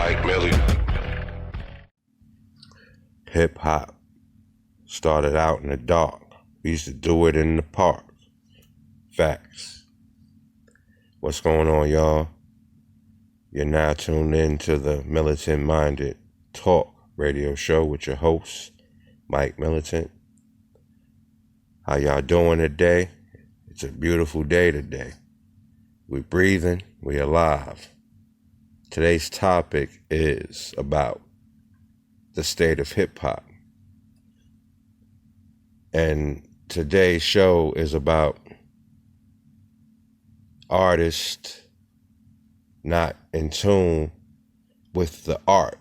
Mike Militant. Hip hop started out in the dark. We used to do it in the park. Facts. What's going on, y'all? You're now tuned in to the Militant Minded Talk radio show with your host, Mike Militant. How y'all doing today? It's a beautiful day today. We're breathing, we're alive. Today's topic is about the state of hip hop. And today's show is about artists not in tune with the art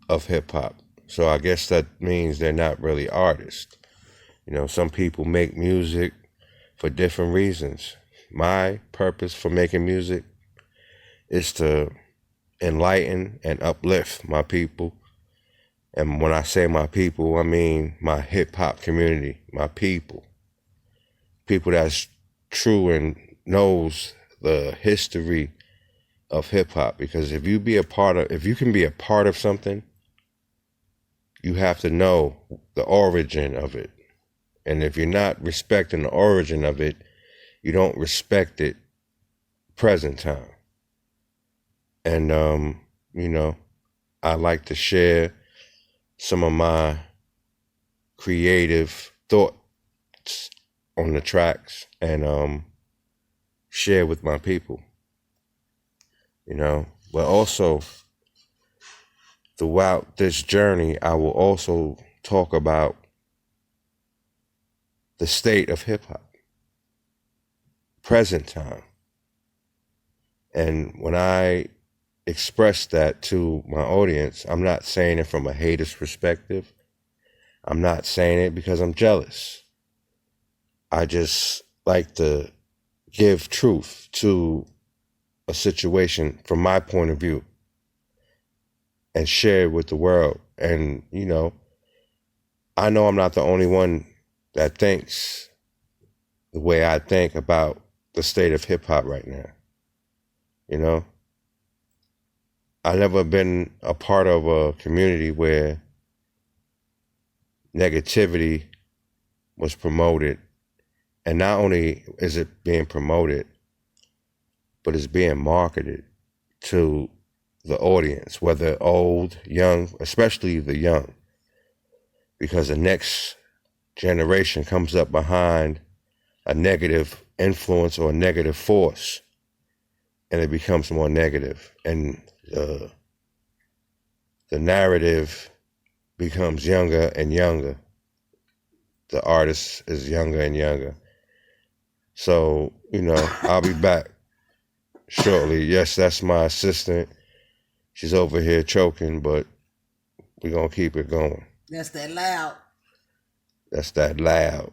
of hip hop. So I guess that means they're not really artists. You know, some people make music for different reasons. My purpose for making music is to enlighten and uplift my people. And when I say my people, I mean my hip-hop community, my people. People that's true and knows the history of hip-hop. Because if you can be a part of something, you have to know the origin of it. And if you're not respecting the origin of it, you don't respect it present time. And, I like to share some of my creative thoughts on the tracks and share with my people, But also, throughout this journey, I will also talk about the state of hip-hop, present time. And when I express that to my audience, I'm not saying it from a hater's perspective. I'm not saying it because I'm jealous. I just like to give truth to a situation from my point of view and share it with the world. And, I know I'm not the only one that thinks the way I think about the state of hip hop right now. I've never been a part of a community where negativity was promoted. And not only is it being promoted, but it's being marketed to the audience, whether old, young, especially the young, because the next generation comes up behind a negative influence or a negative force, and it becomes more negative. And the narrative becomes younger and younger. The artist is younger and younger. So, I'll be back shortly. Yes, that's my assistant. She's over here choking, but we're going to keep it going. That's that loud. That's that loud.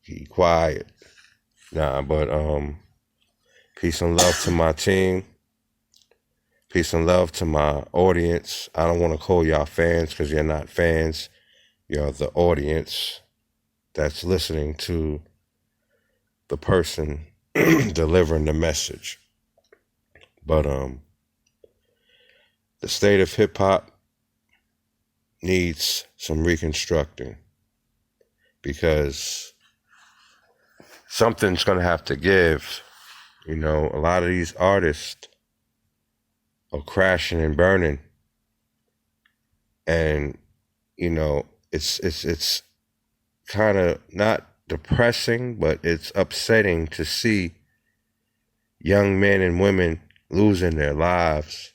Keep quiet. But peace and love to my team. Peace and love to my audience. I don't want to call y'all fans because you're not fans. You're the audience that's listening to the person delivering the message. But the state of hip hop needs some reconstructing because something's going to have to give. A lot of these artists are crashing and burning. And, it's kind of not depressing, but it's upsetting to see young men and women losing their lives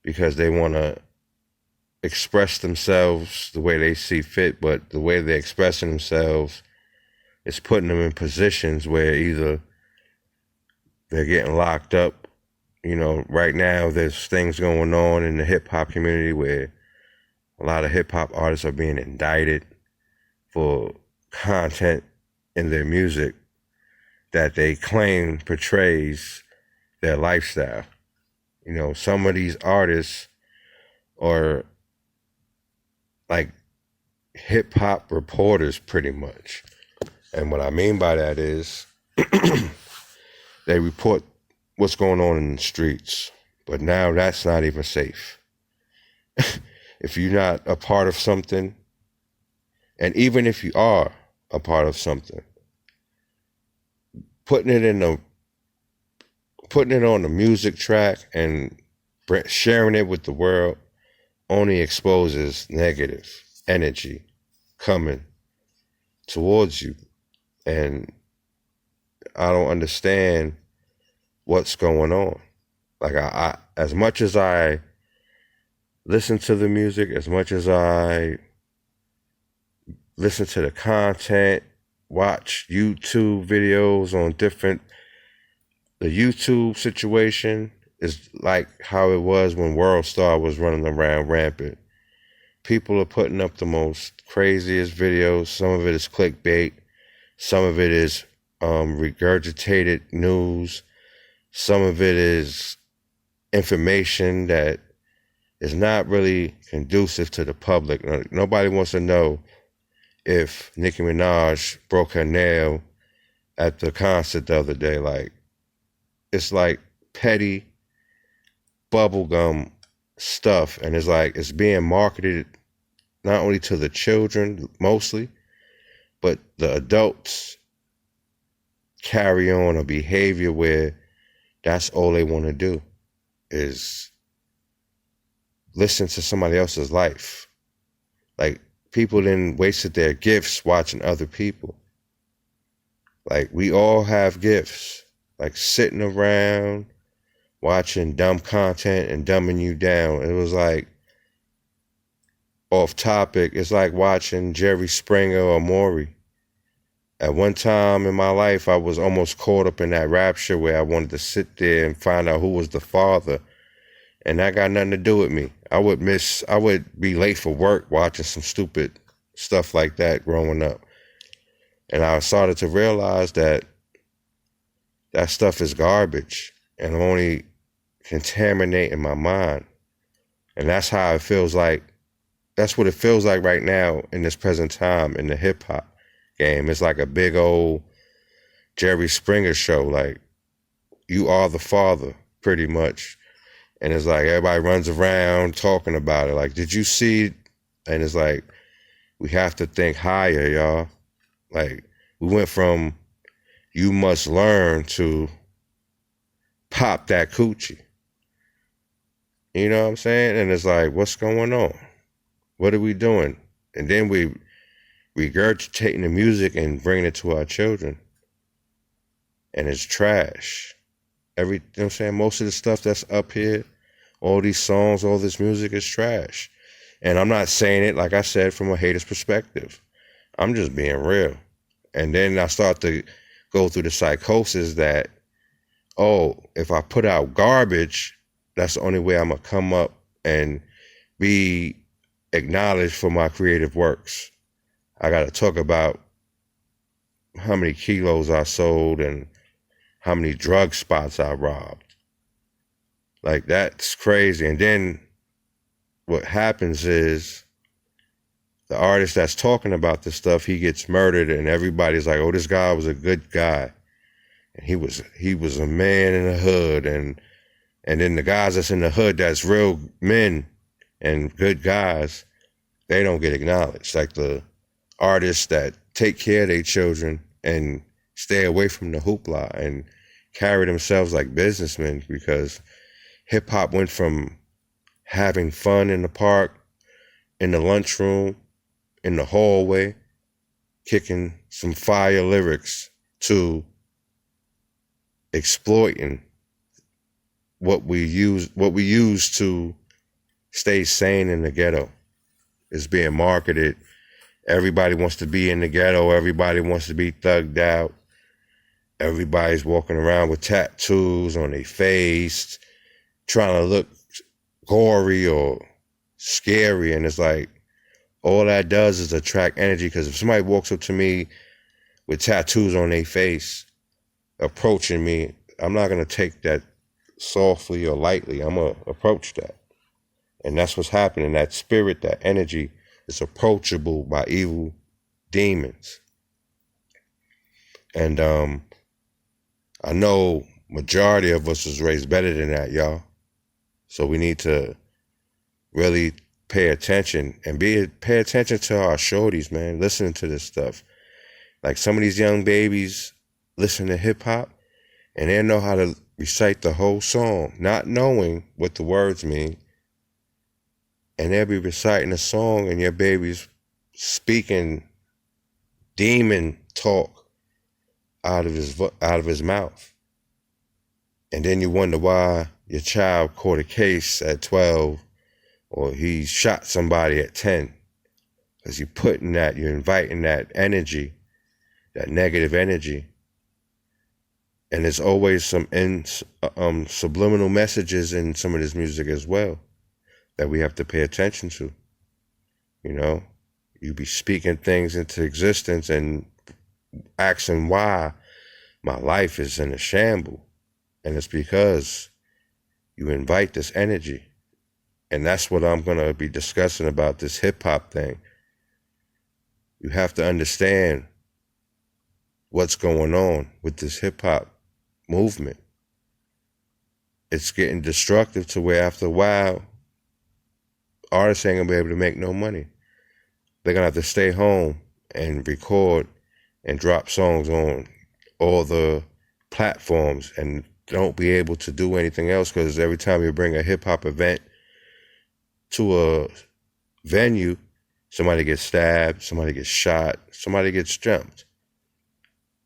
because they want to express themselves the way they see fit, but the way they're expressing themselves is putting them in positions where either they're getting locked up. Right now there's things going on in the hip hop community where a lot of hip hop artists are being indicted for content in their music that they claim portrays their lifestyle. Some of these artists are like hip hop reporters pretty much. And what I mean by that is they report what's going on in the streets. But now that's not even safe. If you're not a part of something, and even if you are a part of something, putting it in the putting it on the music track and sharing it with the world only exposes negative energy coming towards you. And I don't understand what's going on. Like I as much as I listen to the music, as much as I listen to the content, watch YouTube videos on the YouTube situation is like how it was when World Star was running around rampant. People are putting up the most craziest videos. Some of it is clickbait. Some of it is regurgitated news. Some of it is information that is not really conducive to the public. Nobody wants to know if Nicki Minaj broke her nail at the concert the other day. Like, it's like petty bubblegum stuff, and it's like it's being marketed not only to the children mostly, but the adults carry on a behavior where that's all they want to do is listen to somebody else's life. Like, people then wasted their gifts watching other people. Like, we all have gifts. Like, sitting around watching dumb content and dumbing you down. It was like off topic. It's like watching Jerry Springer or Maury. At one time in my life, I was almost caught up in that rapture where I wanted to sit there and find out who was the father. And that got nothing to do with me. I would be late for work watching some stupid stuff like that growing up. And I started to realize that stuff is garbage and I'm only contaminating my mind. And that's how it feels like. That's what it feels like right now in this present time in the hip hop game. It's like a big old Jerry Springer show. Like, you are the father, pretty much. And it's like everybody runs around talking about it. Like, did you see? And it's like, we have to think higher, y'all. Like, we went from you must learn to pop that coochie. You know what I'm saying? And it's like, what's going on? What are we doing? And then we regurgitating the music and bringing it to our children. And it's trash. You know what I'm saying? Most of the stuff that's up here, all these songs, all this music is trash. And I'm not saying it, like I said, from a hater's perspective. I'm just being real. And then I start to go through the psychosis that, oh, if I put out garbage, that's the only way I'm going to come up and be acknowledged for my creative works. I got to talk about how many kilos I sold and how many drug spots I robbed. Like, that's crazy. And then what happens is the artist that's talking about this stuff, he gets murdered and everybody's like, oh, this guy was a good guy. And he was a man in the hood. And then the guys that's in the hood that's real men and good guys, they don't get acknowledged. Like the artists that take care of their children and stay away from the hoopla and carry themselves like businessmen, because hip hop went from having fun in the park, in the lunchroom, in the hallway, kicking some fire lyrics, to exploiting what we use to stay sane in the ghetto. It's being marketed. Everybody wants to be in the ghetto. Everybody wants to be thugged out. Everybody's walking around with tattoos on their face, trying to look gory or scary. And it's like, all that does is attract energy. Because if somebody walks up to me with tattoos on their face, approaching me, I'm not going to take that softly or lightly. I'm going to approach that. And that's what's happening. That spirit, that energy is approachable by evil demons. And I know majority of us was raised better than that, y'all. So we need to really pay attention and pay attention to our shorties, man, listening to this stuff. Like some of these young babies listen to hip hop and they know how to recite the whole song, not knowing what the words mean. And they'll be reciting a song and your baby's speaking demon talk out of his mouth. And then you wonder why your child caught a case at 12 or he shot somebody at 10. Because you're inviting that energy, that negative energy. And there's always some subliminal messages in some of this music as well that we have to pay attention to. You know, you be speaking things into existence and asking why my life is in a shamble. And it's because you invite this energy. And that's what I'm going to be discussing about this hip hop thing. You have to understand what's going on with this hip hop movement. It's getting destructive to where after a while, artists ain't going to be able to make no money. They're going to have to stay home and record and drop songs on all the platforms and don't be able to do anything else, because every time you bring a hip-hop event to a venue, somebody gets stabbed, somebody gets shot, somebody gets jumped.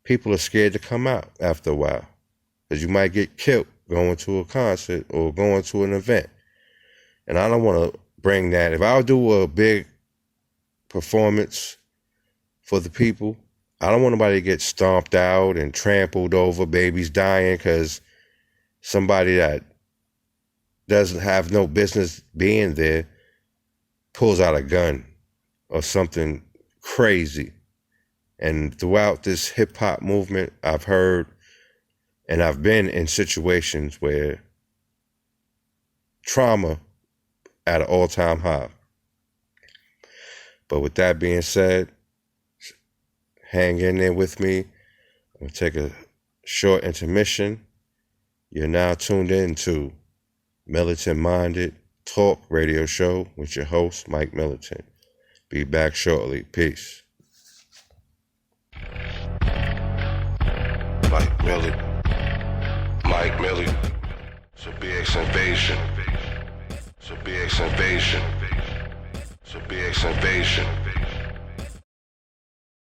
People are scared to come out after a while because you might get killed going to a concert or going to an event. And I don't want to bring that. If I do a big performance for the people, I don't want nobody to get stomped out and trampled over, babies dying because somebody that doesn't have no business being there pulls out a gun or something crazy. And throughout this hip hop movement, I've heard and I've been in situations where trauma at an all-time high. But with that being said, hang in there with me. I'm going to take a short intermission. You're now tuned in to Militant Minded Talk Radio Show with your host, Mike Militant. Be back shortly. Peace. Mike Militant. It's a BX invasion. It's a BX invasion. It's a BX invasion.